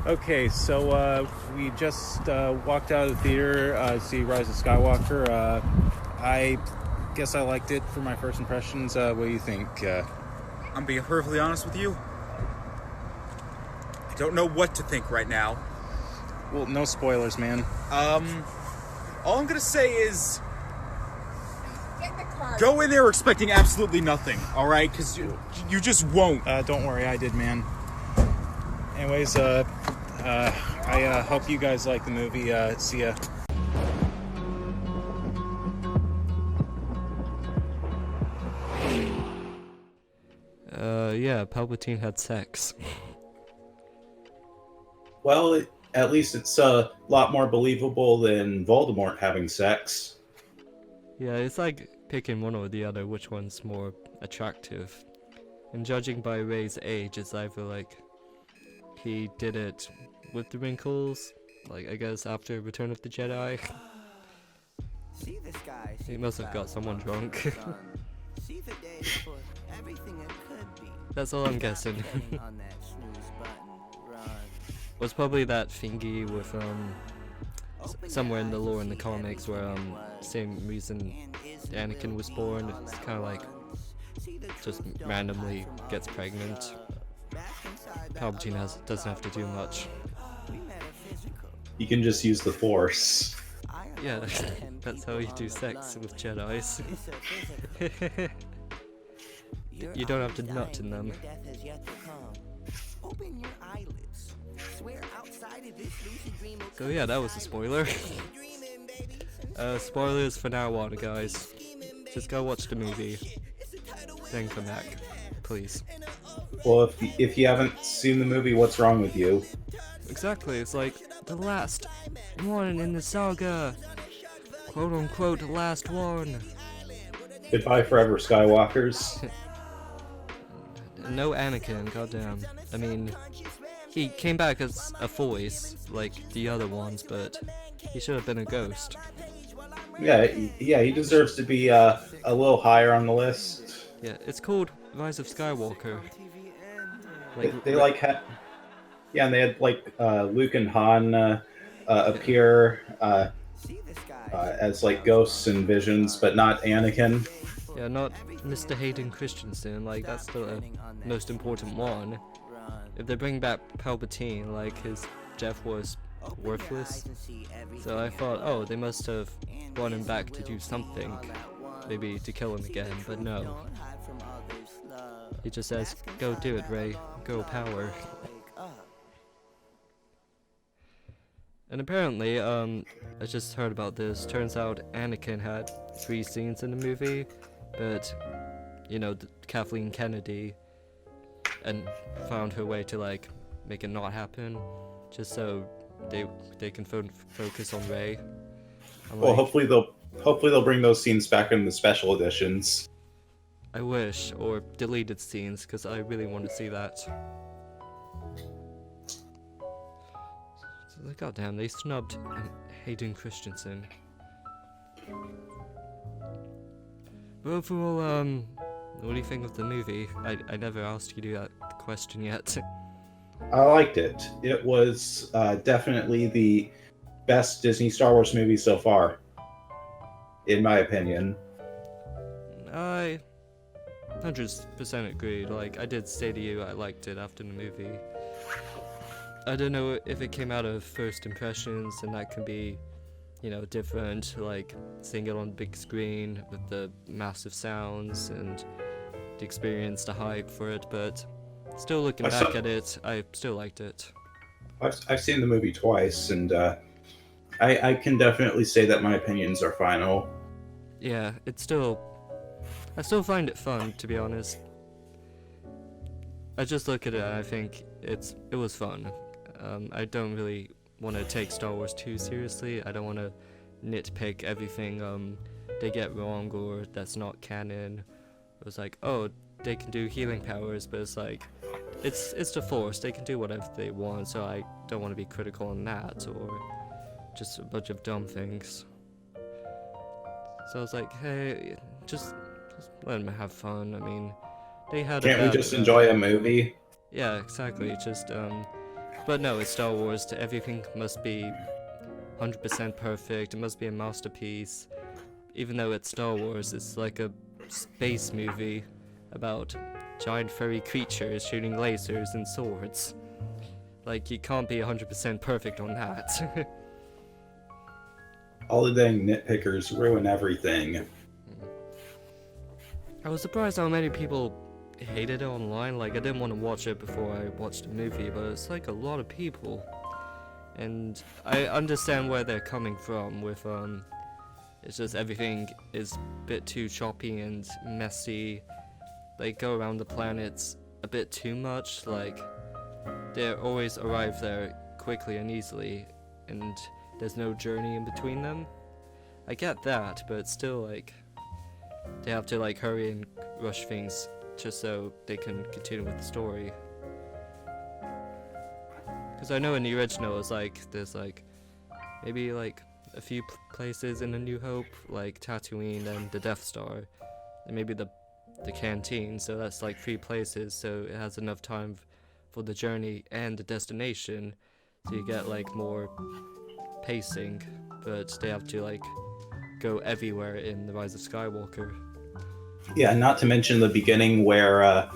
Okay, so we just walked out of the theater to see Rise of Skywalker. I guess I liked it for my first impressions. What do you think? I'm being perfectly honest with you. I don't know what to think right now. Well, no spoilers, man. All I'm gonna say is go in there expecting absolutely nothing, alright? Because you just won't. Don't worry, I did, man. Anyways, I hope you guys like the movie. See ya. Yeah, Palpatine had sex. Well, at least it's a lot more believable than Voldemort having sex. Yeah, it's like picking one or the other, which one's more attractive. And judging by Rey's age, it's either like he did it with the wrinkles, like I guess after Return of the Jedi. He must have got someone drunk. That's all I'm guessing. Was probably that thingy with somewhere in the lore in the comics where same reason Anakin was born. It's kind of like just randomly gets pregnant. Palpatine doesn't have to do much. You can just use the Force. Yeah, that's how you do sex with Jedis. You don't have to nut in them. So yeah, that was a spoiler. Spoilers for now on, guys. Just go watch the movie, then come back, please. Well, if you haven't seen the movie, what's wrong with you? Exactly, it's like the last one in the saga. Quote unquote, last one. Goodbye forever, Skywalkers. No Anakin, goddamn. I mean, he came back as a voice, like the other ones, but he should have been a ghost. Yeah, he deserves to be a little higher on the list. Yeah, it's called Rise of Skywalker. Yeah, and they had like Luke and Han appear as like ghosts and visions, but not Anakin. Yeah, not Mr. Hayden Christensen, like that's the most important one. If they bring back Palpatine, like his death was worthless. So I thought, oh, they must have brought him back to do something, maybe to kill him again, but no. He just says, go do it, Rey, go power. And apparently, I just heard about this, turns out Anakin had 3 scenes in the movie, but, you know, Kathleen Kennedy and found her way to like make it not happen, just so they can focus on Rey. Well, hopefully they'll bring those scenes back in the special editions. I wish, or deleted scenes, because I really want to see that. Goddamn, they snubbed Hayden Christensen. But overall, what do you think of the movie? I never asked you that question yet. I liked it. It was definitely the best Disney Star Wars movie so far, in my opinion. I 100% agree. Like, I did say to you I liked it after the movie. I don't know if it came out of first impressions, and that can be, you know, different, like seeing it on big screen with the massive sounds and the experience, the hype for it, but still looking back at it, I still liked it. I've seen the movie twice, and I can definitely say that my opinions are final. Yeah, I still find it fun, to be honest. I just look at it and I think it was fun. I don't really want to take Star Wars too seriously. I don't want to nitpick everything they get wrong or that's not canon. It was like, oh, they can do healing powers, but it's like, it's the Force. They can do whatever they want, so I don't want to be critical on that or just a bunch of dumb things. So I was like, hey, just let them have fun. I mean, they had. Can't we just enjoy a movie? Yeah, exactly. Just But no, it's Star Wars. Everything must be 100% perfect. It must be a masterpiece. Even though it's Star Wars, it's like a space movie about giant furry creatures shooting lasers and swords. Like, you can't be 100% perfect on that. All the dang nitpickers ruin everything. I was surprised how many people hated it online. Like, I didn't want to watch it before I watched the movie, but it's like a lot of people. And I understand where they're coming from with, it's just everything is a bit too choppy and messy. They go around the planets a bit too much, like, they always arrive there quickly and easily, and there's no journey in between them. I get that, but still, like, they have to, like, hurry and rush things just so they can continue with the story. Because I know in the original, it's like, there's, like, maybe, like, a few places in A New Hope, like Tatooine and the Death Star, and maybe the canteen, so that's, like, 3 places, so it has enough time for the journey and the destination, so you get, like, more pacing, but they have to, like, go everywhere in The Rise of Skywalker. Yeah, not to mention the beginning where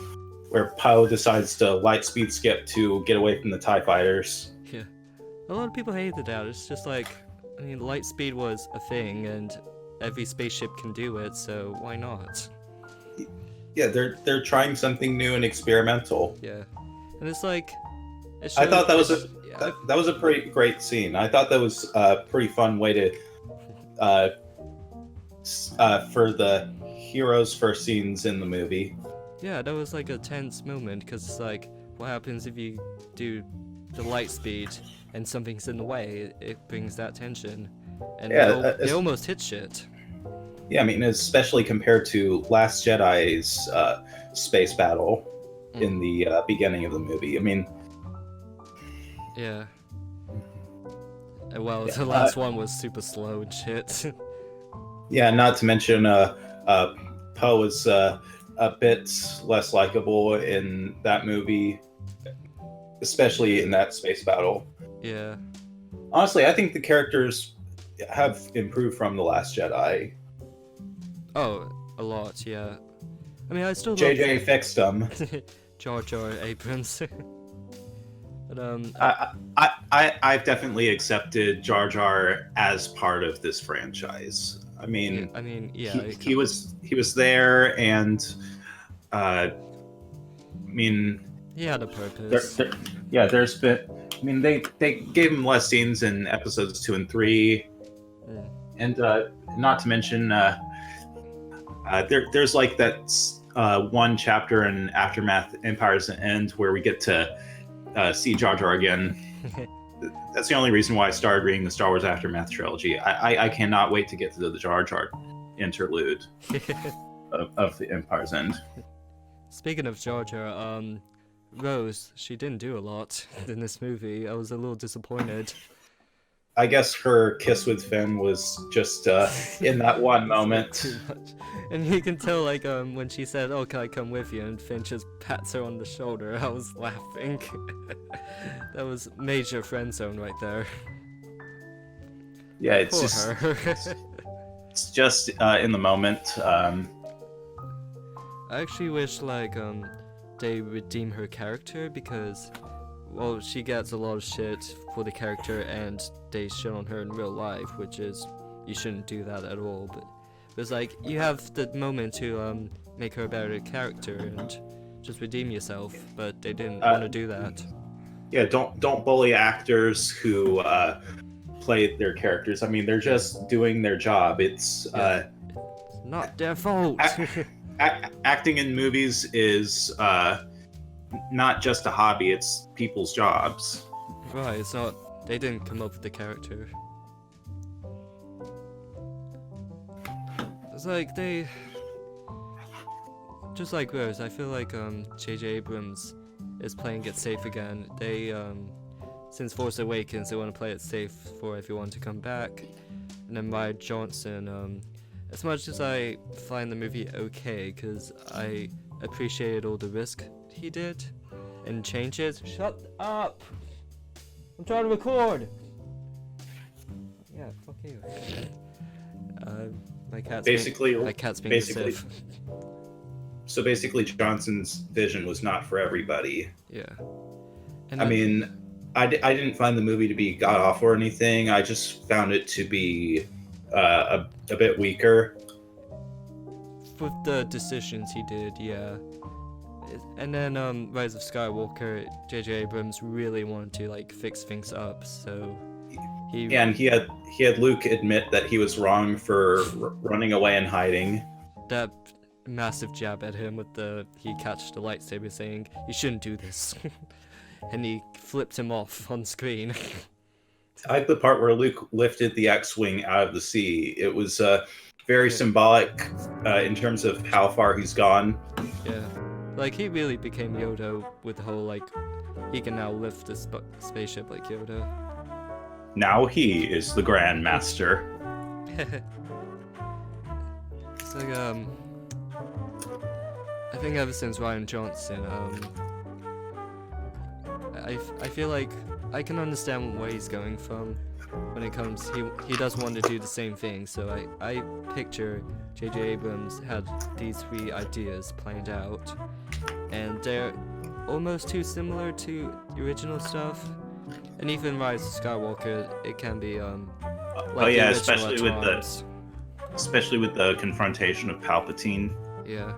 Poe decides to light speed skip to get away from the TIE fighters. Yeah. A lot of people hated that. It's just like, I mean, light speed was a thing, and every spaceship can do it, so why not? Yeah, they're trying something new and experimental. Yeah. And it's like... I thought that was that was a pretty great scene. I thought that was a pretty fun way to for the heroes' first scenes in the movie. Yeah, that was like a tense moment, because it's like, what happens if you do the light speed and something's in the way? It brings that tension. And yeah, they almost hit shit. Yeah, I mean, especially compared to Last Jedi's space battle in the beginning of the movie. I mean... Yeah. Well, the last one was super slow and shit. Yeah, not to mention Poe was a bit less likable in that movie, especially in that space battle. Yeah. Honestly, I think the characters have improved from The Last Jedi. Oh, a lot, yeah. I mean, I still JJ fixed them. Jar Jar Abrams. But I've definitely accepted Jar Jar as part of this franchise. I mean, yeah, he was there, and I mean, he had a purpose. There's been. I mean, they gave him less scenes in episodes 2 and 3, and not to mention, there's like that one chapter in Aftermath: Empire's End where we get to see Jar Jar again. That's the only reason why I started reading the Star Wars Aftermath trilogy. I cannot wait to get to the Jar Jar interlude of the Empire's End. Speaking of Jar Jar, Rose, she didn't do a lot in this movie. I was a little disappointed. I guess her kiss with Finn was just in that one moment. Too much. And you can tell, like, when she said, "Oh, can I come with you?" and Finn just pats her on the shoulder, I was laughing. That was major friend zone right there. Yeah, it's Poor just her. it's just in the moment. I actually wish, like, they redeem her character, because, well, she gets a lot of shit for the character, and they shit on her in real life, which is, you shouldn't do that at all, but it's like, you have the moment to make her a better character and just redeem yourself, but they didn't want to do that. Yeah, don't bully actors who play their characters. I mean, they're just doing their job. It's not their fault. Acting in movies is not just a hobby, it's people's jobs. Right, it's not, they didn't come up with the character. It's like they, just like Rose, I feel like J.J. Abrams is playing it safe again. They, since Force Awakens, they want to play it safe for everyone to come back. And then Rian Johnson, as much as I find the movie okay, because I appreciated all the risk he did and changes. Shut up! I'm trying to record. Yeah, fuck you. My cat's being aggressive. So basically, Johnson's vision was not for everybody. Yeah. I mean, I didn't find the movie to be god awful or anything. I just found it to be a bit weaker. With the decisions he did, yeah. And then Rise of Skywalker, J.J. Abrams really wanted to like fix things up, so he had Luke admit that he was wrong for running away and hiding. That massive jab at him with he catched the lightsaber saying, "You shouldn't do this," and he flipped him off on screen. I like the part where Luke lifted the X-wing out of the sea. It was very symbolic in terms of how far he's gone. Yeah, like he really became Yoda with the whole like he can now lift the spaceship like Yoda. Now he is the Grand Master. It's like I think ever since Rian Johnson, I feel like I can understand where he's going from when it comes. He does want to do the same thing, so I picture J.J. Abrams had these 3 ideas planned out, and they're almost too similar to the original stuff. And even Rise of Skywalker, it can be like especially with the confrontation of Palpatine. Yeah.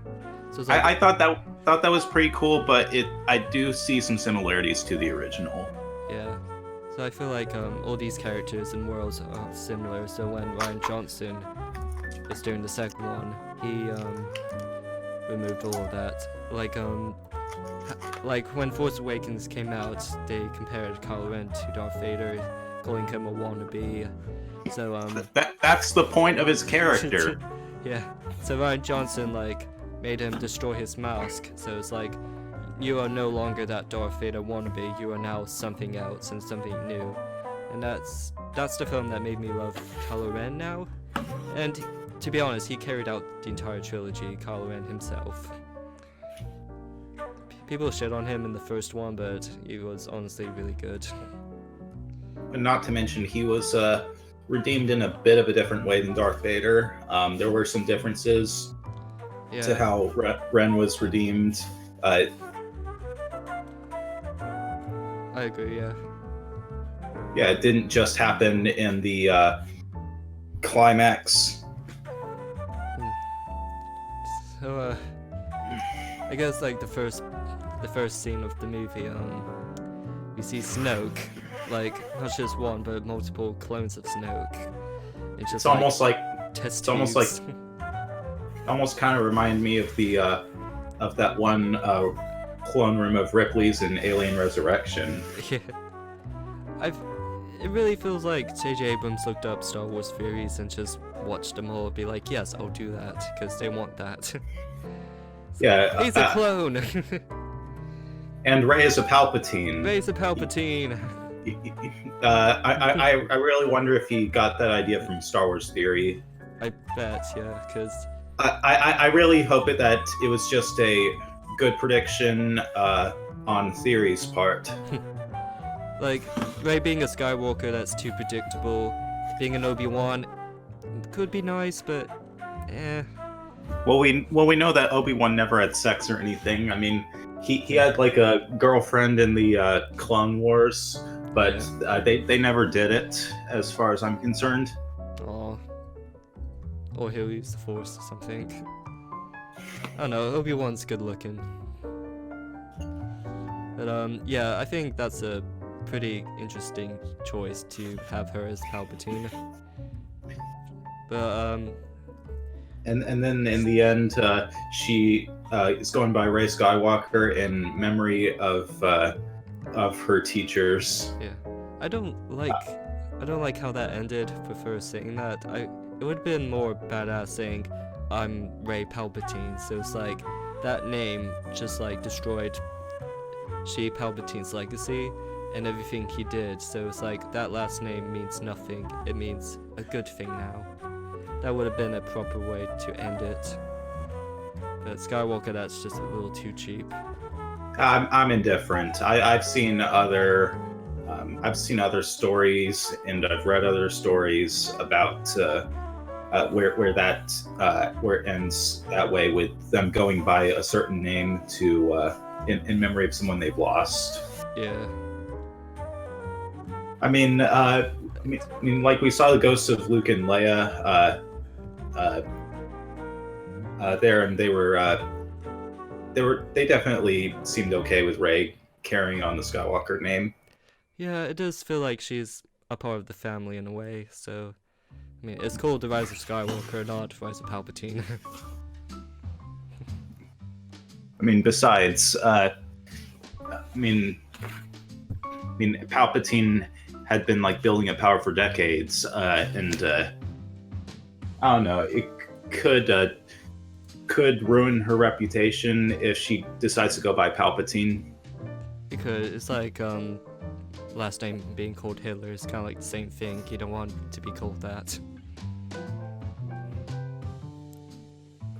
So it's like, I thought that was pretty cool, but I do see some similarities to the original. Yeah. So I feel like all these characters and worlds are similar. So when Rian Johnson was doing the second one, he removed all of that. Like when Force Awakens came out, they compared Kylo Ren to Darth Vader, calling him a wannabe. So that's the point of his character. Yeah. So Rian Johnson like made him destroy his mask. So it's like, you are no longer that Darth Vader wannabe. You are now something else and something new. And that's the film that made me love Kylo Ren now. And to be honest, he carried out the entire trilogy, Kylo Ren himself. People shit on him in the first one, but he was honestly really good. And not to mention, he was redeemed in a bit of a different way than Darth Vader. There were some differences to how Ren was redeemed. I agree, yeah. Yeah, it didn't just happen in the climax. So, I guess like the first scene of the movie, we see Snoke, like not just one but multiple clones of Snoke. It's almost like test almost kind of reminded me of the of that one clone room of Ripley's in Alien Resurrection. Yeah. It really feels like J.J. Abrams looked up Star Wars theories and just watched them all and be like, yes, I'll do that, because they want that. Yeah. He's a clone! And Rey is a Palpatine. Rey's a Palpatine! I really wonder if he got that idea from Star Wars Theory. I bet, yeah, because... I really hope that it was just a good prediction on Theory's part. Like, Rey being a Skywalker, that's too predictable. Being an Obi-Wan could be nice, but Well, we know that Obi-Wan never had sex or anything. I mean, he had like a girlfriend in the Clone Wars, but they never did it, as far as I'm concerned. Oh. Or he'll use the Force or something. I don't know, Obi-Wan's good looking. But yeah, I think that's a pretty interesting choice to have her as Palpatine. But and then in the end, she is going by Rey Skywalker in memory of her teachers. Yeah, I don't like how that ended. Prefer saying that. It would have been more badass saying I'm Rey Palpatine. So it's like that name just like destroyed Palpatine's legacy and everything he did. So it's like that last name means nothing. It means a good thing now. That would have been a proper way to end it. But Skywalker, that's just a little too cheap. I'm indifferent. I've seen other I've seen other stories and I've read other stories about where it ends that way, with them going by a certain name to in memory of someone they've lost. Yeah. I mean, like we saw the ghosts of Luke and Leia there, and they definitely seemed okay with Rey carrying on the Skywalker name. Yeah, it does feel like she's a part of the family in a way, so... I mean, it's called The Rise of Skywalker, not Rise of Palpatine. I mean, besides, Palpatine had been like building up power for decades, and I don't know, it could ruin her reputation if she decides to go by Palpatine. Because it's like, last name being called Hitler is kind of like the same thing. You don't want to be called that.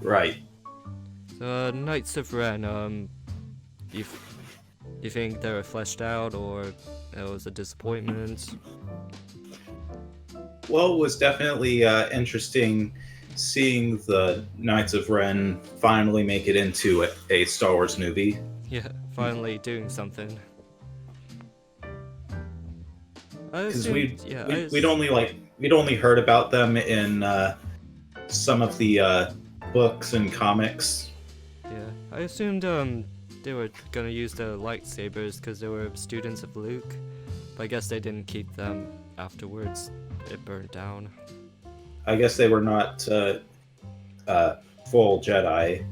Right. So, Knights of Ren, you think they were fleshed out, or it was a disappointment? Well, it was definitely interesting seeing the Knights of Ren finally make it into a Star Wars movie. Yeah, finally doing something. Because we'd only heard about them in some of the books and comics. Yeah, I assumed they were gonna use the lightsabers because they were students of Luke, but I guess they didn't keep them afterwards. It burned down. I guess they were not full Jedi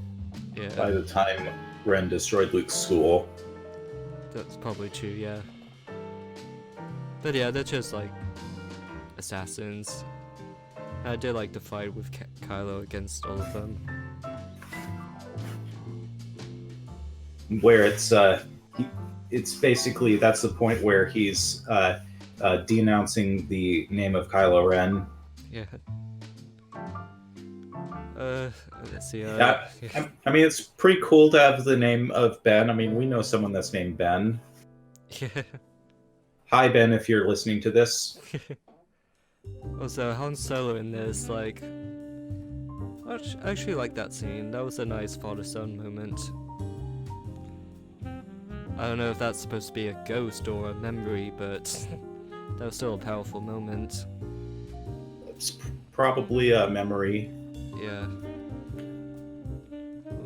by the time Ren destroyed Luke's school. That's probably true, yeah. But yeah, they're just like assassins. I did like the fight with Kylo against all of them. Where it's basically, that's the point where he's denouncing the name of Kylo Ren. Yeah. Let's see. I mean, it's pretty cool to have the name of Ben. I mean, we know someone that's named Ben. Yeah. Hi, Ben, if you're listening to this. Also, Han Solo in this, like... I actually like that scene. That was a nice father-son moment. I don't know if that's supposed to be a ghost or a memory, but that was still a powerful moment. It's probably a memory. Yeah.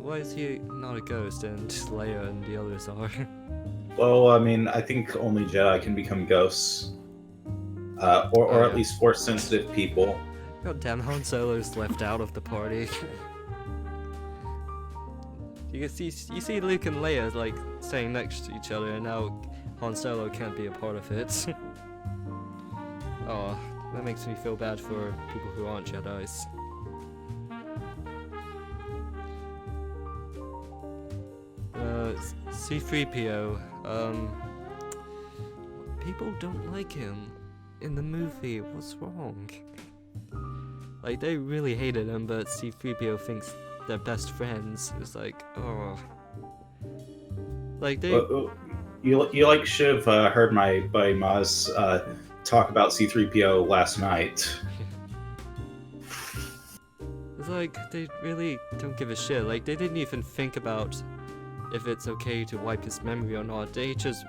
Why is he not a ghost and Leia and the others are? Well, I mean, I think only Jedi can become ghosts. Or at least Force-sensitive people. God damn, Han Solo's left out of the party. You see Luke and Leia like staying next to each other, and now Han Solo can't be a part of it. Oh, that makes me feel bad for people who aren't Jedis. C-3PO, people don't like him in the movie. What's wrong? Like, they really hated him, but C-3PO thinks they're best friends. It's like, oh. Like, they... You should have heard my buddy Maz talk about C-3PO last night. It's like, they really don't give a shit. Like, they didn't even think about if it's okay to wipe his memory or not. They just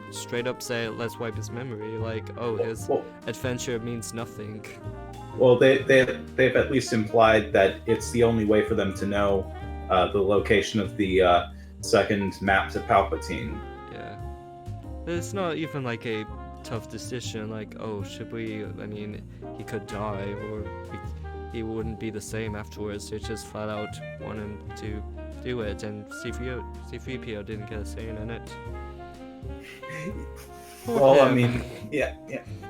straight up say, let's wipe his memory. Like, oh, his adventure means nothing. Well, they've at least implied that it's the only way for them to know the location of the second map to Palpatine. Yeah. It's not even like a tough decision, like, oh, should we, I mean, he could die, or he wouldn't be the same afterwards. They just flat out wanted to do it, and C-3PO didn't get a say in it. Well, I mean, yeah,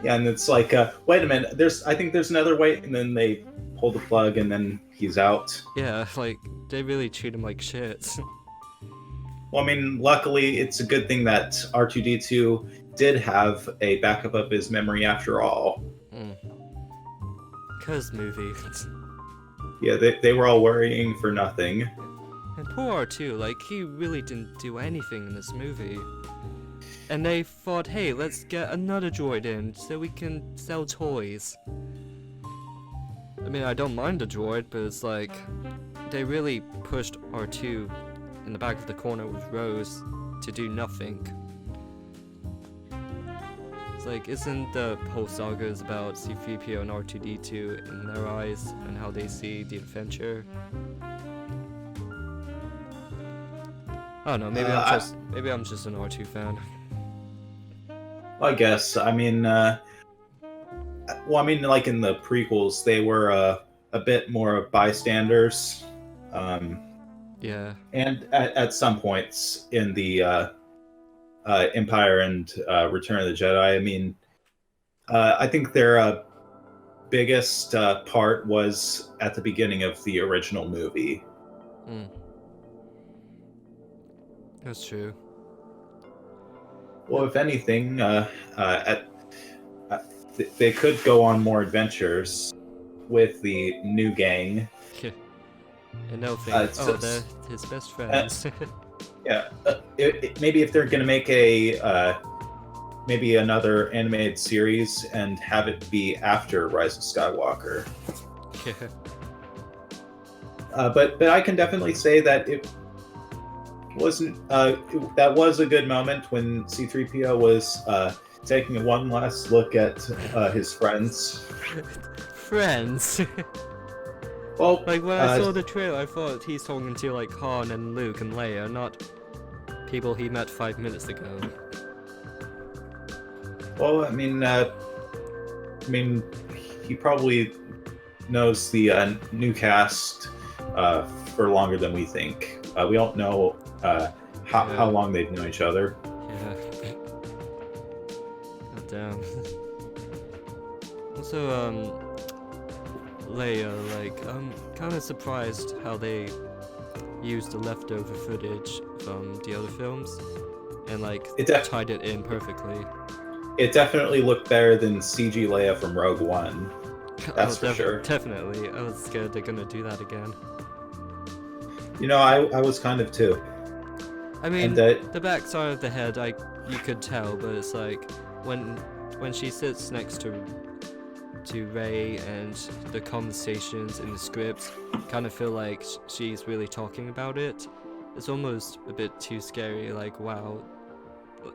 and it's like, wait a minute, I think there's another way, and then they pull the plug, and then he's out. Yeah, like, they really treat him like shit. Well, I mean, luckily, it's a good thing that R2-D2 did have a backup of his memory after all. Cause movies. Yeah, they were all worrying for nothing. And poor R2, like, he really didn't do anything in this movie. And they thought, hey, let's get another droid in so we can sell toys. I mean, I don't mind the droid, but it's like they really pushed R2 in the back of the corner with Rose to do nothing. It's like, isn't the whole saga is about C-3PO and R2-D2 in their eyes and how they see the adventure? I don't know, maybe I'm just an R2 fan. I guess. I mean, like in the prequels, they were a bit more bystanders. Yeah. And at some points in the Empire and Return of the Jedi, I mean, I think their biggest part was at the beginning of the original movie. That's true. Well, if anything, they could go on more adventures with the new gang. And they'll think, they're his best friends. Yeah, maybe if they're gonna make maybe another animated series and have it be after Rise of Skywalker. Yeah. But I can definitely say that it wasn't. That was a good moment when C-3PO was taking one last look at his friends. Friends. Well, like when I saw the trailer, I thought he's talking to like Han and Luke and Leia, not people he met 5 minutes ago. Well, I mean, he probably knows the new cast for longer than we think. We don't know how long they've known each other. Yeah. God damn. Also, Leia, like, I'm kind of surprised how they used the leftover footage from the other films and like tied it in perfectly. It definitely looked better than CG Leia from Rogue One. That's for sure. Definitely. I was scared they're gonna do that again. You know, I was kind of too. I mean, the backside of the head, you could tell, but it's like when she sits next to Rey and the conversations in the scripts kind of feel like she's really talking about it. It's almost a bit too scary. Like, wow,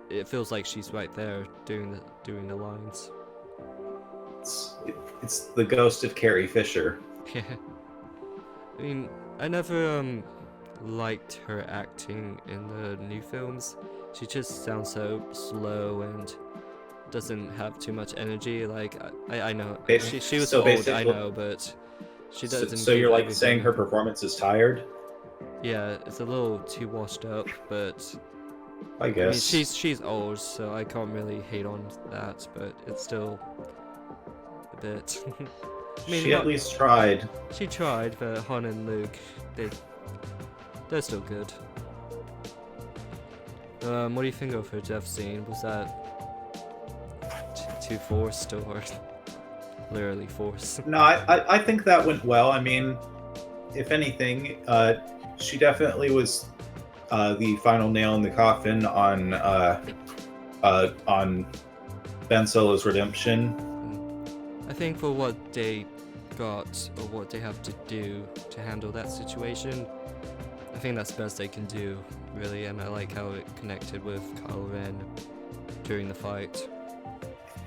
it feels like she's right there doing the lines. It's the ghost of Carrie Fisher. Yeah. I mean, I never liked her acting in the new films. She just sounds so slow and doesn't have too much energy. Like, I know she was so old, I know, but she doesn't. So you're like saying her performance is tired? Yeah, it's a little too washed up, but I guess. I mean, she's old, so I can't really hate on that, but it's still a bit. I mean, she at least tried. She tried, but Han and Luke, they're still good. What do you think of her death scene? Was that too forced or literally forced? No, I think that went well. I mean, if anything, she definitely was the final nail in the coffin on Ben Solo's redemption. I think for what they got or what they have to do to handle that situation, I think that's the best they can do, really, and I like how it connected with Kylo Ren during the fight.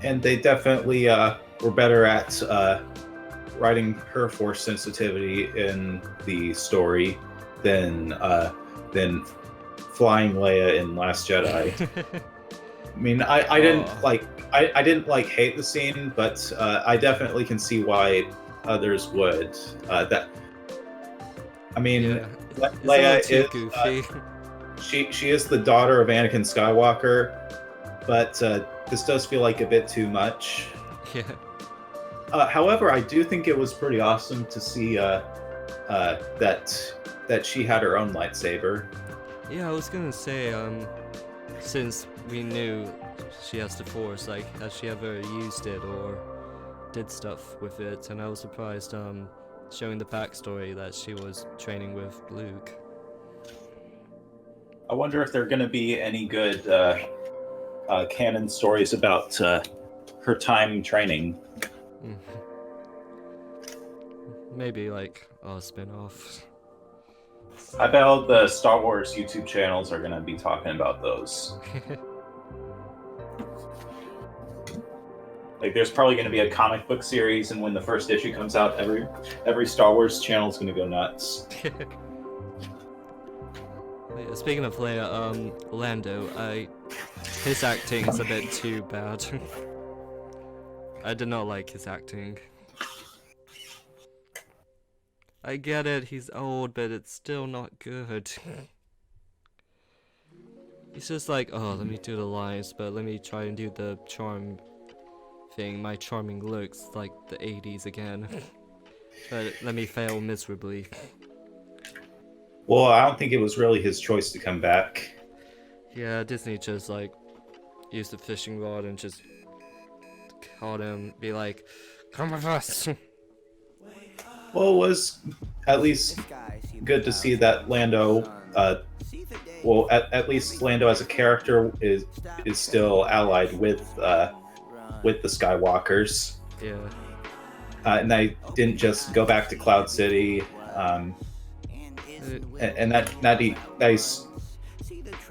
And they definitely were better at writing her force sensitivity in the story than flying Leia in Last Jedi. I mean, I didn't hate the scene, but I definitely can see why others would. Leia is goofy. She is the daughter of Anakin Skywalker, but this does feel like a bit too much. Yeah. However, I do think it was pretty awesome to see that she had her own lightsaber. Yeah, I was gonna say, since we knew she has the Force, like, has she ever used it or did stuff with it? And I was surprised, showing the backstory that she was training with Luke. I wonder if they're gonna be any good canon stories about her time training. Maybe like a spin-off. I bet all the Star Wars YouTube channels are gonna be talking about those. Like, there's probably gonna be a comic book series, and when the first issue comes out, every Star Wars channel is gonna go nuts. Speaking of Leia, Lando, his acting's a bit too bad. I did not like his acting. I get it, he's old, but it's still not good. He's just like, oh, let me do the lines, but let me try and do the charm thing. My charming looks like the 80s again. But let me fail miserably. Well, I don't think it was really his choice to come back. Yeah, Disney just like used the fishing rod and just caught him, be like, come with us. Well, it was at least good to see that Lando, at least Lando as a character is still allied with the Skywalkers. Yeah. And they didn't just go back to Cloud City. And that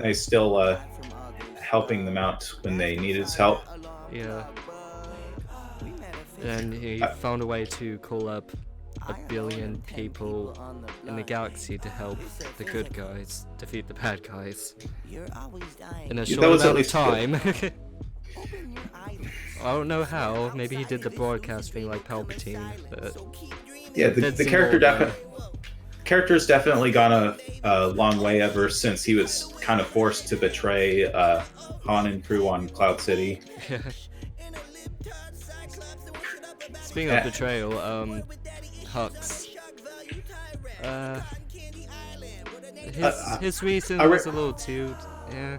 he's still helping them out when they need his help. Yeah. And he found a way to call up 1 billion people in the galaxy to help the good guys defeat the bad guys in a short amount of time. I don't know how. Maybe he did the broadcast thing like Palpatine. But yeah, the character's definitely gone a long way ever since he was kind of forced to betray Han and crew on Cloud City. Speaking of betrayal, Hux. His reason was a little too, yeah.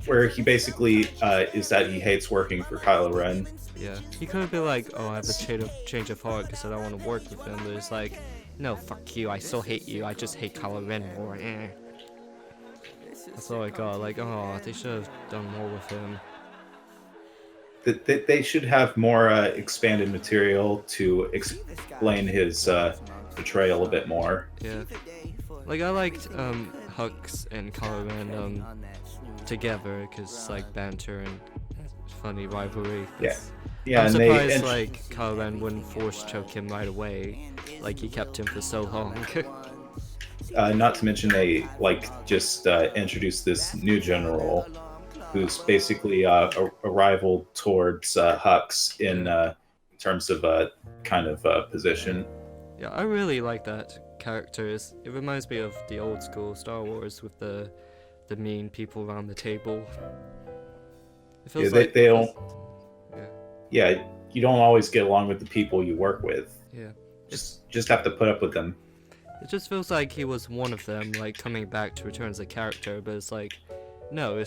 Where he basically is that he hates working for Kylo Ren. Yeah, he could have been like, oh, I have a change of heart because I don't want to work with him. But it's like, no, fuck you. I still hate you. I just hate Kylo Ren more. That's all I got. Like, oh, they should have done more with him. They should have more expanded material to explain his betrayal a bit more. Yeah, like I liked Hux and Kylo Ren together because like banter and funny rivalry. Yeah. I'm and surprised like Kylo Ren wouldn't force choke him right away. Like he kept him for so long. Not to mention they just introduced this new general, who's basically a rival towards Hux in terms of kind of position. Yeah, I really like that character. It reminds me of the old school Star Wars with the mean people around the table. It feels like they don't. Yeah, you don't always get along with the people you work with. Yeah, just have to put up with them. It just feels like he was one of them, like coming back to return as a character. But it's like, no,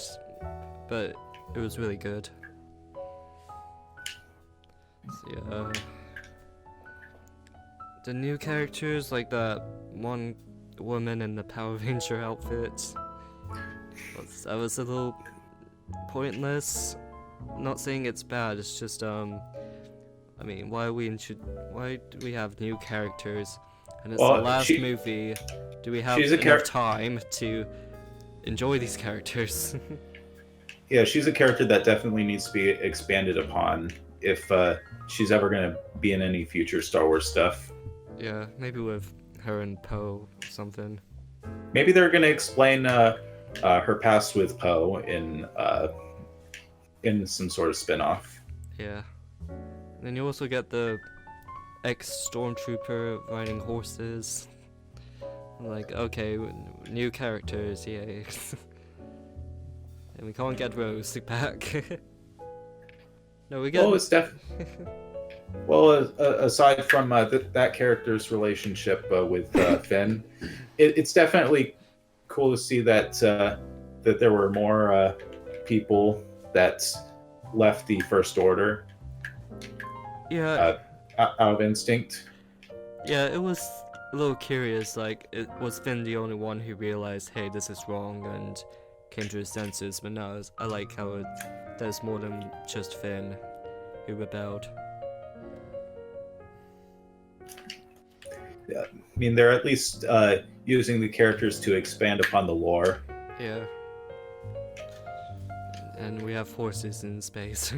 but it was really good. So, yeah. The new characters, like that one woman in the Power Ranger outfit, that was a little pointless. I'm not saying it's bad. It's just I mean, why do we have new characters? And it's the last movie. Do we have enough time to enjoy these characters? Yeah, she's a character that definitely needs to be expanded upon if she's ever going to be in any future Star Wars stuff. Yeah, maybe with her and Poe or something. Maybe they're going to explain her past with Poe in some sort of spin-off. Yeah. And then you also get the ex-stormtrooper riding horses. Like, okay, new characters, yay. And we can't get Rose back. No, we get... Well, aside from that character's relationship with Finn, it's definitely cool to see that there were more people that left the First Order. Yeah. Out of instinct. Yeah, it was a little curious. Like, was Finn the only one who realized, hey, this is wrong, and came to his senses, but now I like how there's more than just Finn who rebelled. Yeah, I mean, they're at least using the characters to expand upon the lore. Yeah. And we have horses in space.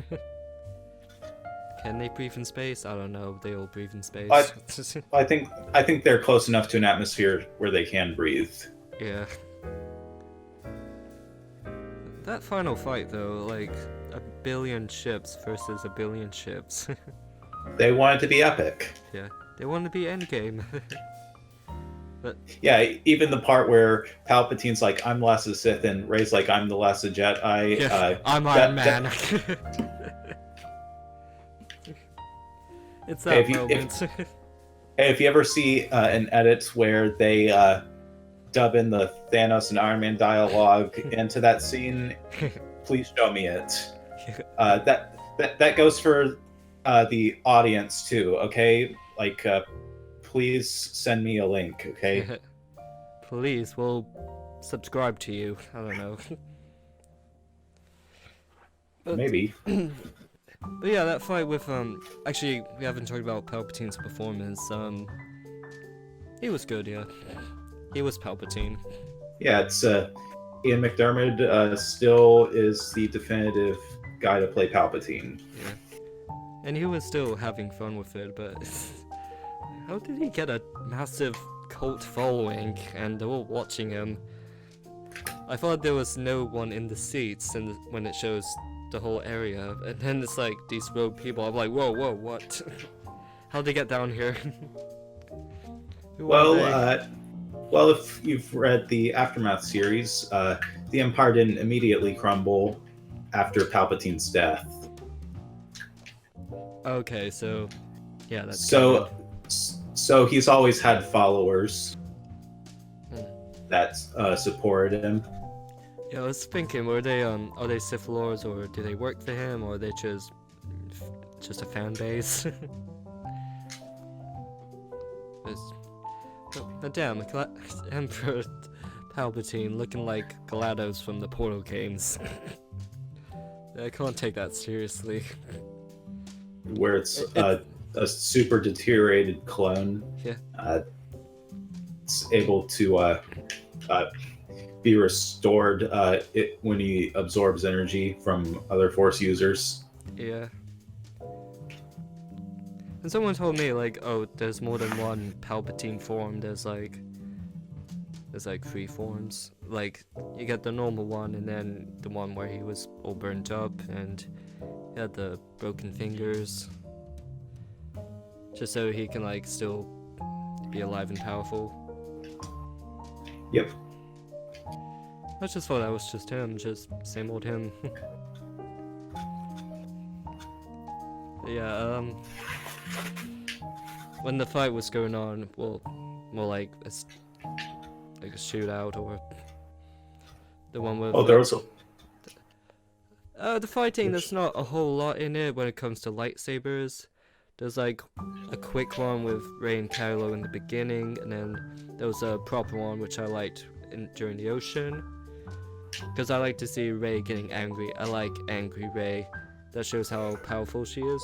Can they breathe in space? I don't know. They all breathe in space. I think they're close enough to an atmosphere where they can breathe. Yeah. That final fight, though, like, 1 billion ships versus 1 billion ships. They want it to be epic. Yeah. They want to be Endgame. But yeah, even the part where Palpatine's like, "I'm the last of the Sith," and Rey's like, "I'm the last of the Jedi." yeah, I'm Iron Man. It's that moment. If you ever see an edit where they dub in the Thanos and Iron Man dialogue into that scene, please show me it. That goes for the audience too. Okay, like please send me a link. Okay. Please, we'll subscribe to you. I don't know. But, Maybe. But yeah, that fight with actually we haven't talked about Palpatine's performance. He was good, yeah. He was Palpatine. Yeah, it's Ian McDermott still is the definitive guy to play Palpatine. Yeah. And he was still having fun with it, but how did he get a massive cult following and they're all watching him? I thought there was no one in the seats and when it shows the whole area, and then it's like these rogue people. I'm like, whoa, what? How'd they get down here? Well, if you've read the Aftermath series, the Empire didn't immediately crumble after Palpatine's death. Okay, so yeah, that's so he's always had followers that supported him. Yeah, I was thinking, are they Sith Lords, or do they work for him, or are they just a fan base? But damn, Emperor Palpatine looking like GLaDOS from the Portal games. I can't take that seriously. Where it's a super deteriorated clone. Yeah. It's able to be restored when he absorbs energy from other Force users. Yeah. And someone told me, like, oh, there's more than one Palpatine form. There's like 3 forms. Like, you get the normal one, and then the one where he was all burnt up, and he had the broken fingers. Just so he can, like, still be alive and powerful. Yep. I just thought that was just him, just same old him. Yeah, when the fight was going on, well, more like a shootout, or the one with... Oh, there was the fighting, there's not a whole lot in it when it comes to lightsabers. There's like a quick one with Rey and Kylo in the beginning, and then there was a proper one which I liked during the ocean. Because I like to see Rey getting angry. I like angry Rey. That shows how powerful she is.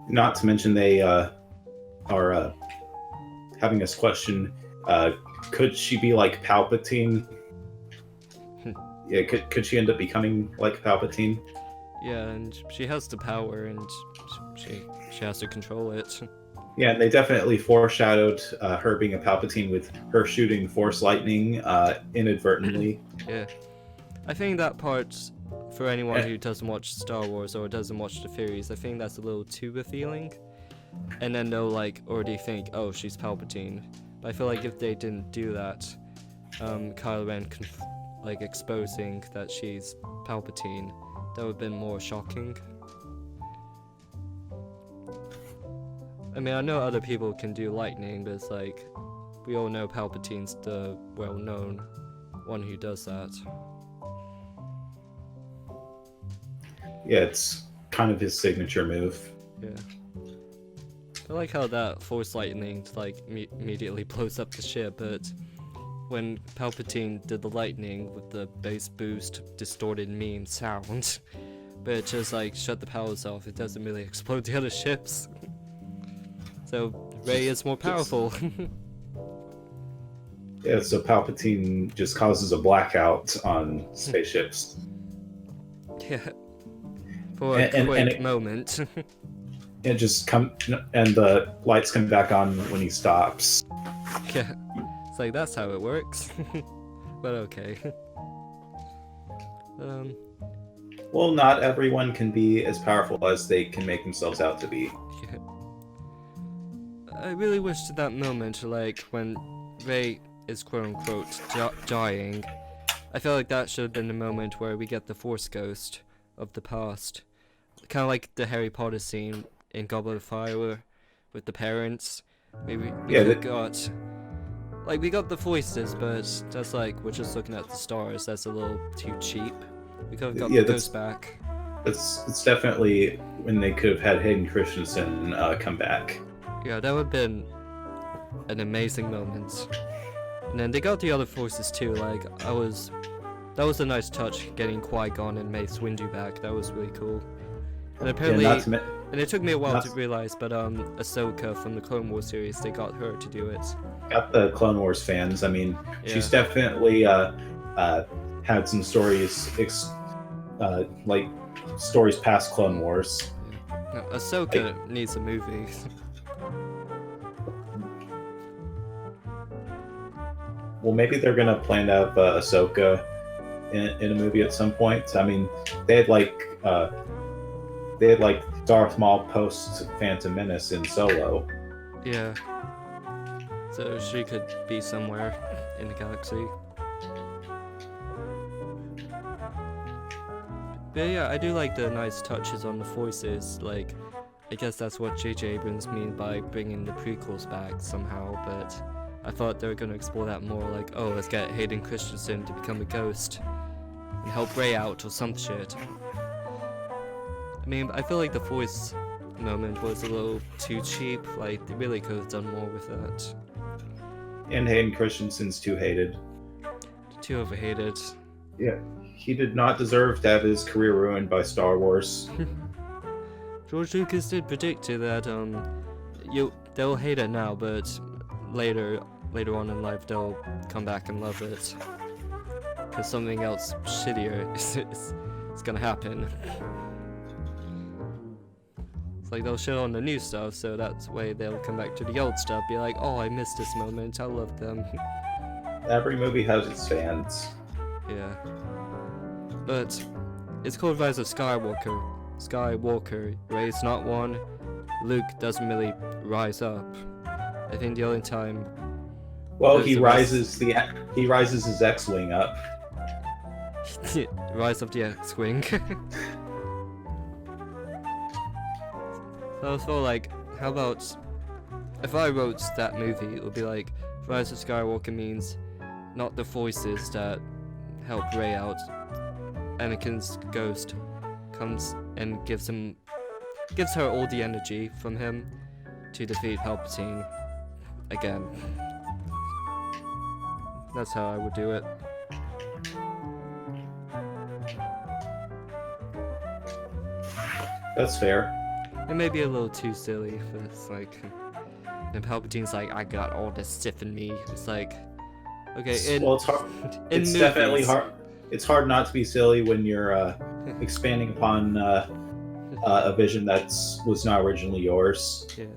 Not to mention they are having us question, could she be like Palpatine? Yeah, could she end up becoming like Palpatine? Yeah, and she has the power, and she has to control it. Yeah, and they definitely foreshadowed her being a Palpatine with her shooting Force lightning inadvertently. Yeah. I think that part, for anyone who doesn't watch Star Wars or doesn't watch the series, I think that's a little too revealing. And then they'll, like, already think, oh, she's Palpatine. But I feel like if they didn't do that, Kylo Ren, like, exposing that she's Palpatine, that would have been more shocking. I mean, I know other people can do lightning, but it's like, we all know Palpatine's the well-known one who does that. Yeah, it's kind of his signature move. Yeah. I like how that Force lightning, like, immediately blows up the ship, but when Palpatine did the lightning with the bass boost distorted meme sound, but it just like shut the powers off. It doesn't really explode the other ships. So Rey is more powerful. Yeah, so Palpatine just causes a blackout on spaceships. Yeah. For a quick moment. It just and the lights come back on when he stops. Yeah. It's like, that's how it works. But okay. Well, not everyone can be as powerful as they can make themselves out to be. Yeah. I really wish to that moment, like, when Rey is quote-unquote dying, I feel like that should have been the moment where we get the Force Ghost of the past. Kind of like the Harry Potter scene in Goblet of Fire with the parents. Maybe we got... Like, we got the voices, but that's like, we're just looking at the stars. That's a little too cheap. We could have got the ghost back. It's definitely when they could have had Hayden Christensen come back. Yeah, that would have been an amazing moment. And then they got the other forces too, like, that was a nice touch, getting Qui-Gon and Mace Windu back. That was really cool. And apparently, and it took me a while to realize, but Ahsoka from the Clone Wars series, they got her to do it. Got the Clone Wars fans. I mean, she's definitely had some stories, like stories past Clone Wars. Yeah. No, Ahsoka needs a movie. Well, maybe they're gonna plan to have Ahsoka in a movie at some point. I mean, they had like Darth Maul post Phantom Menace in Solo. Yeah. So she could be somewhere in the galaxy. But yeah, I do like the nice touches on the voices. Like, I guess that's what J.J. Abrams mean by bringing the prequels back somehow, but I thought they were going to explore that more, like, oh, let's get Hayden Christensen to become a ghost and help Rey out or some shit. I mean, I feel like the voice moment was a little too cheap. Like, they really could have done more with that. And Hayden Christensen's too hated. Too overhated. Yeah, he did not deserve to have his career ruined by Star Wars. George Lucas did predict that they'll hate it now, but later on in life they'll come back and love it. Because something else shittier is gonna happen. It's like they'll show on the new stuff, so that's the way they'll come back to the old stuff, be like, oh, I missed this moment, I love them. Every movie has its fans. Yeah. But it's called Rise of Skywalker. Rey's not one. Luke doesn't really rise up. I think the only time... Well, he rises his X-Wing up. Rise of the X-Wing. So I was sort of like, how about... If I wrote that movie, it would be like, Rise of Skywalker means not the voices that help Rey out. Anakin's ghost comes and gives her all the energy from him to defeat Palpatine again. That's how I would do it. That's fair. It may be a little too silly, but it's like, and Palpatine's like, I got all this Sith in me. It's like, okay, it's hard. It's definitely hard. It's hard not to be silly when you're expanding upon a vision that was not originally yours. Yeah.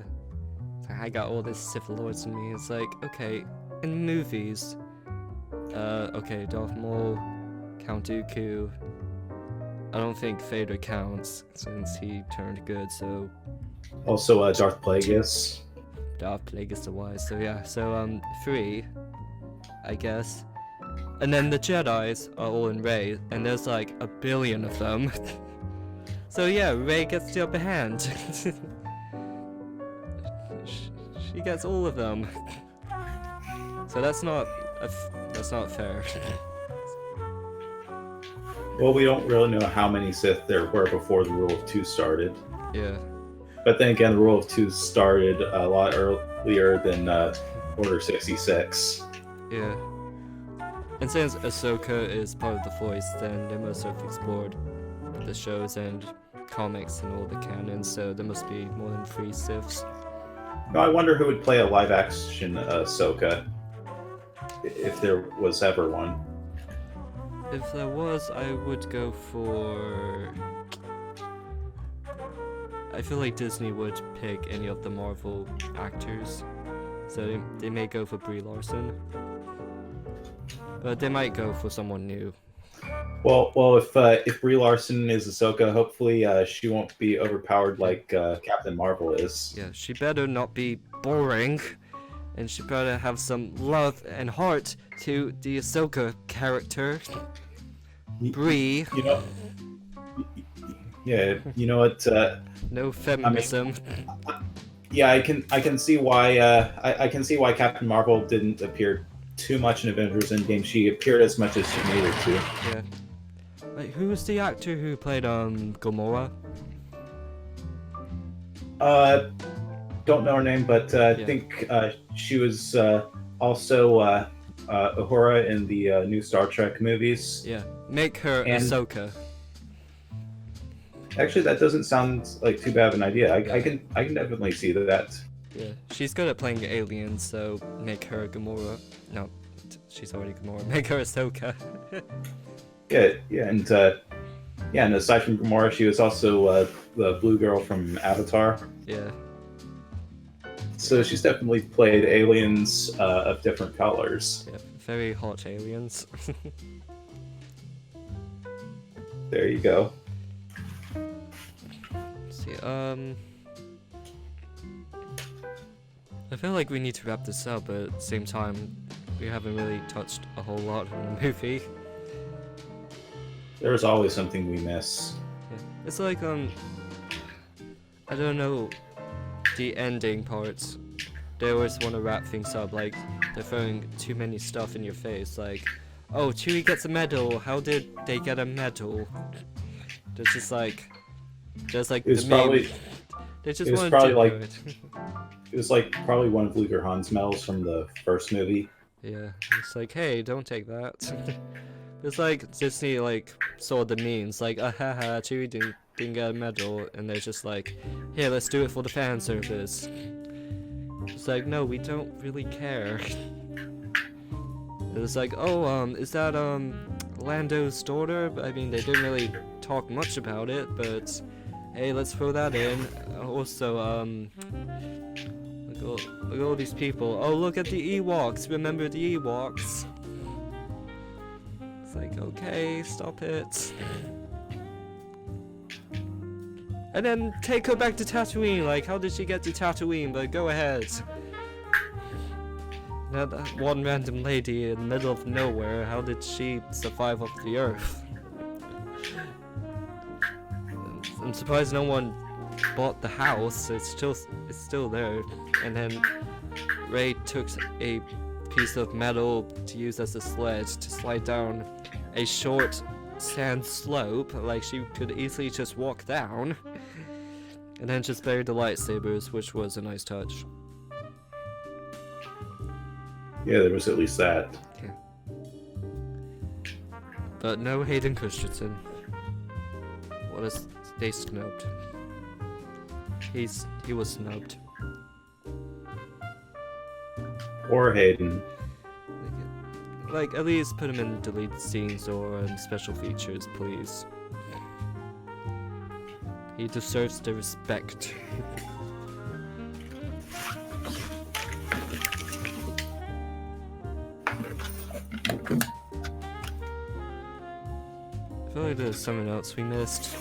I got all this Sith Lords in me. It's like, okay, in movies, okay, Darth Maul, Count Dooku. I don't think Vader counts since he turned good, so... Also, Darth Plagueis. Darth Plagueis the Wise, so yeah. So, 3, I guess. And then the Jedis are all in Rey, and there's like 1 billion of them. So yeah, Rey gets the upper hand. She gets all of them. So that's not fair. Well, we don't really know how many Sith there were before the Rule of Two started. Yeah. But then again, the Rule of Two started a lot earlier than Order 66. Yeah. And since Ahsoka is part of the Force, then they must have explored the shows and comics and all the canon, so there must be more than 3 Siths. No, I wonder who would play a live-action Ahsoka, if there was ever one. If there was, I would go for... I feel like Disney would pick any of the Marvel actors, so they may go for Brie Larson. But they might go for someone new. Well, if Brie Larson is Ahsoka, hopefully she won't be overpowered like Captain Marvel is. Yeah, she better not be boring, and she better have some love and heart to the Ahsoka character, Brie. You know, yeah, you know what? No feminism. Yeah, I can see why. I can see why Captain Marvel didn't appear too much in Avengers Endgame. She appeared as much as she needed to. Yeah. Like, who was the actor who played Gamora? Don't know her name, but I think she was also Uhura in the new Star Trek movies. Yeah, make her Ahsoka. Actually, that doesn't sound like too bad of an idea. I can definitely see that. Yeah, she's good at playing aliens, so make her Gamora. No, she's already Gamora. Make her Ahsoka. And aside from Gamora, she was also the blue girl from Avatar. Yeah. So she's definitely played aliens of different colors. Yeah, very hot aliens. There you go. Let's see, I feel like we need to wrap this up, but at the same time, we haven't really touched a whole lot on the movie. There's always something we miss. Yeah. It's like, I don't know, the ending parts, they always want to wrap things up, like, they're throwing too many stuff in your face, like, oh, Chewie gets a medal, how did they get a medal? There's just like It they just was wanted probably to like do it. it was like probably one of Luger Han's medals from the first movie. Yeah, it's like, hey, don't take that. It's like Disney like saw the memes, like, haha, Chewie didn't get a medal, and they're just like, here, let's do it for the fan service. It's like, no, we don't really care. It's like, oh, is that Lando's daughter? I mean, they didn't really talk much about it, but hey, let's throw that in. Also, look at all these people. Oh, look at the Ewoks. Remember the Ewoks? It's like, okay, stop it. And then take her back to Tatooine. Like, how did she get to Tatooine? But go ahead. Now that one random lady in the middle of nowhere, how did she survive off the Earth? I'm surprised no one bought the house. It's still there. And then Rey took a piece of metal to use as a sled to slide down a short sand slope, like she could easily just walk down, and then just buried the lightsabers, which was a nice touch. Yeah, there was at least that. Yeah. But no Hayden Christensen. What is they snubbed? He was snubbed. Or Hayden. Like, at least put him in deleted scenes or special features, please. He deserves the respect. I feel like there's something else we missed.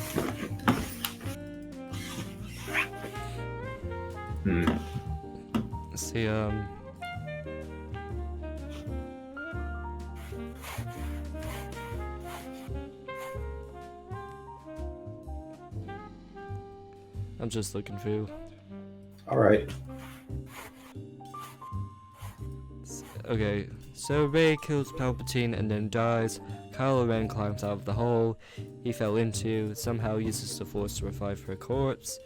Let's see, I'm just looking through. Alright. Okay, so Rey kills Palpatine and then dies. Kylo Ren climbs out of the hole he fell into, somehow uses the Force to revive her corpse.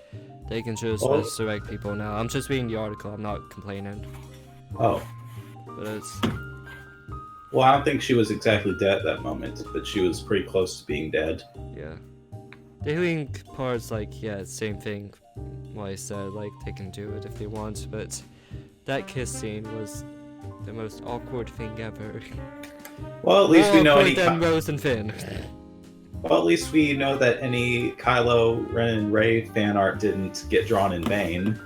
They can just resurrect people now. I'm just reading the article, I'm not complaining. Oh. But it's... Well, I don't think she was exactly dead at that moment, but she was pretty close to being dead. Yeah. The healing part's like, yeah, same thing. What I said, like, they can do it if they want, but that kiss scene was the most awkward thing ever. Well, at least we know More any. awkward than Rose and Finn. Well, at least we know that any Kylo Ren and Rey fan art didn't get drawn in vain.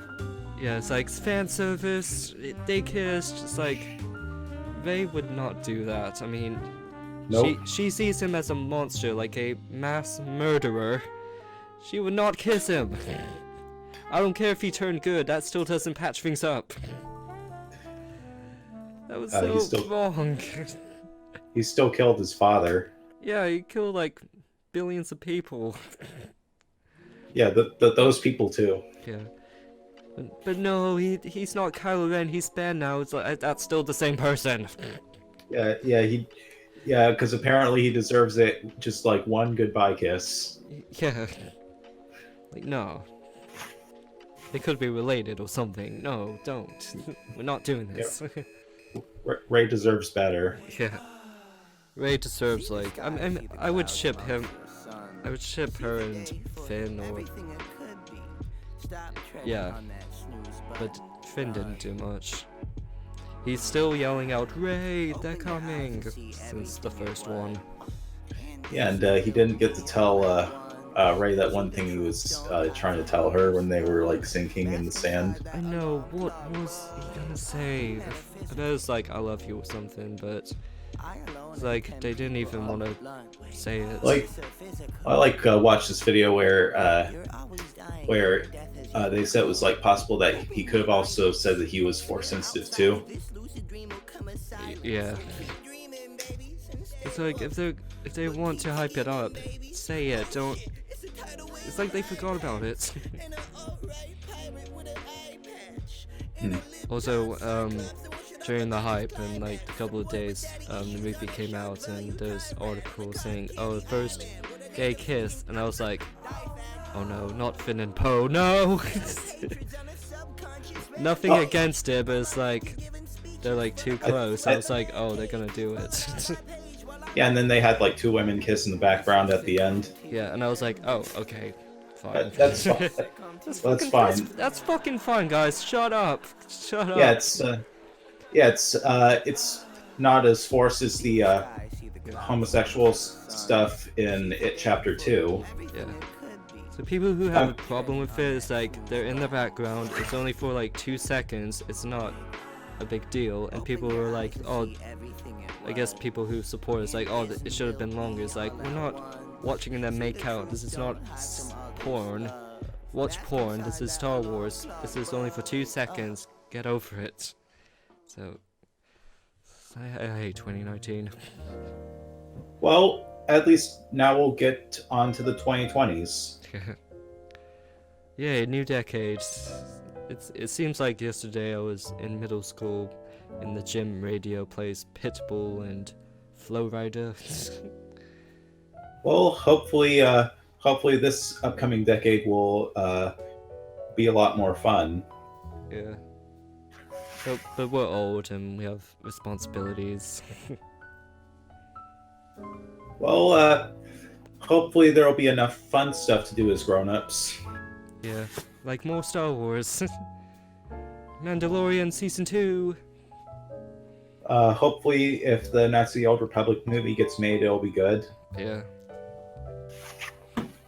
Yeah, it's like fan service. They kissed. It's like Rey would not do that. I mean, Nope. she sees him as a monster, like a mass murderer. She would not kiss him. I don't care if he turned good. That still doesn't patch things up. That was so wrong. He still killed his father. Yeah, he killed like billions of people. Yeah, those people too. Yeah. But no, he's not Kylo Ren. He's Ben now. It's like that's still the same person. Yeah, because apparently he deserves it. Just like one goodbye kiss. Yeah. Like no. They could be related or something. No, don't. We're not doing this. Rey deserves better. Yeah. Rey deserves like I would ship him. I would ship her and Finn or yeah. But Finn didn't do much. He's still yelling out, "Rey, they're coming!" since the first one. Yeah, and he didn't get to tell Rey that one thing he was trying to tell her when they were like sinking in the sand. I know, what was he gonna say? I bet it's like, "I love you" or something, but it's like, they didn't even want to say it. Like, I watched this video where they said it was like possible that he could have also said that he was force sensitive too. Yeah. It's like, if they want to hype it up, say it, don't... It's like they forgot about it. Also, during the hype and like a couple of days, the movie came out and there's articles saying, "Oh, the first gay kiss," and I was like, "Oh no, not Finn and Poe, no!" Nothing against it, but it's like they're like too close. I was like, "Oh, they're gonna do it." Yeah, and then they had like two women kiss in the background at the end. Yeah, and I was like, "Oh, okay, fine." That's fine. That's fine. That's fucking fine, guys. Shut up. Shut up. Yeah, it's not as forced as the homosexual stuff in It Chapter 2. Yeah. So people who have a problem with it is like, they're in the background, it's only for like 2 seconds, it's not a big deal, and people who are like, oh, I guess people who support it's like, oh, it should have been longer. It's like, we're not watching them make out. This is not porn. Watch porn. This is Star Wars. This is only for 2 seconds. Get over it. So, I hate 2019. Well, at least now we'll get on to the 2020s. Yay, new decade. It seems like yesterday I was in middle school, in the gym radio plays Pitbull and Flow Rider. Well, hopefully this upcoming decade will be a lot more fun. Yeah. But we're old and we have responsibilities. Well, hopefully there'll be enough fun stuff to do as grown-ups. Yeah, like more Star Wars. Mandalorian Season 2. Hopefully, if the Knights of the Old Republic movie gets made, it'll be good. Yeah.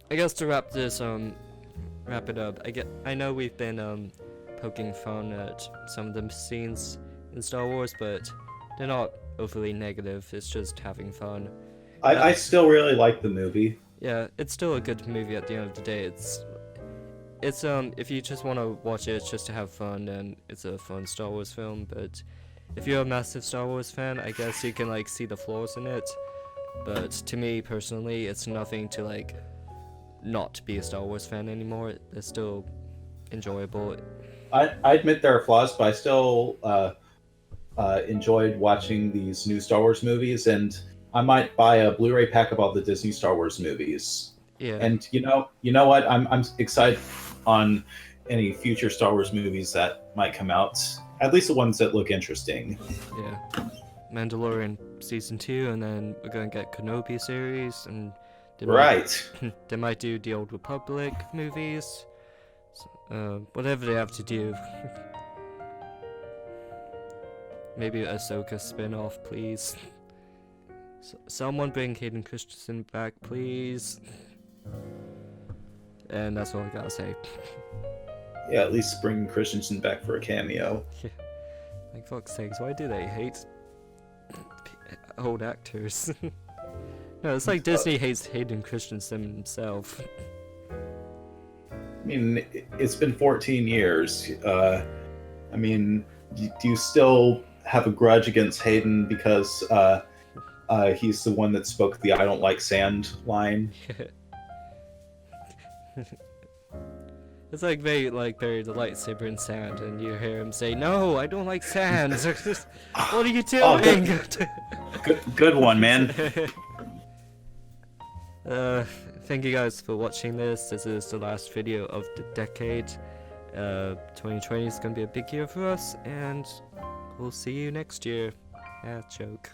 I guess to wrap it up, I know we've been poking fun at some of the scenes in Star Wars, but they're not overly negative, it's just having fun. I still really like the movie. Yeah, it's still a good movie at the end of the day. It's if you just want to watch it just to have fun, then it's a fun Star Wars film, but if you're a massive Star Wars fan, I guess you can like see the flaws in it. But to me personally, it's nothing to like not be a Star Wars fan anymore. It's still enjoyable. I admit there are flaws, but I still enjoyed watching these new Star Wars movies, and I might buy a Blu-ray pack of all the Disney Star Wars movies. Yeah. And you know what? I'm excited on any future Star Wars movies that might come out. At least the ones that look interesting. Yeah. Mandalorian season 2, and then we're gonna get Kenobi series, and they Right. they might do the Old Republic movies. Whatever they have to do. Maybe a Ahsoka spin-off, please. Someone bring Hayden Christensen back, please. And that's all I gotta say. Yeah, at least bring Christensen back for a cameo. Like, fuck's sakes, why do they hate old actors? No, it's like Disney hates Hayden Christensen himself. I mean, it's been 14 years. I mean, do you still have a grudge against Hayden because he's the one that spoke the "I don't like sand" line? It's like they bury the lightsaber in sand, and you hear him say, "No, I don't like sand." What are you doing? Good one, man. Thank you guys for watching this. This is the last video of the decade. 2020 is gonna be a big year for us, and we'll see you next year. Joke.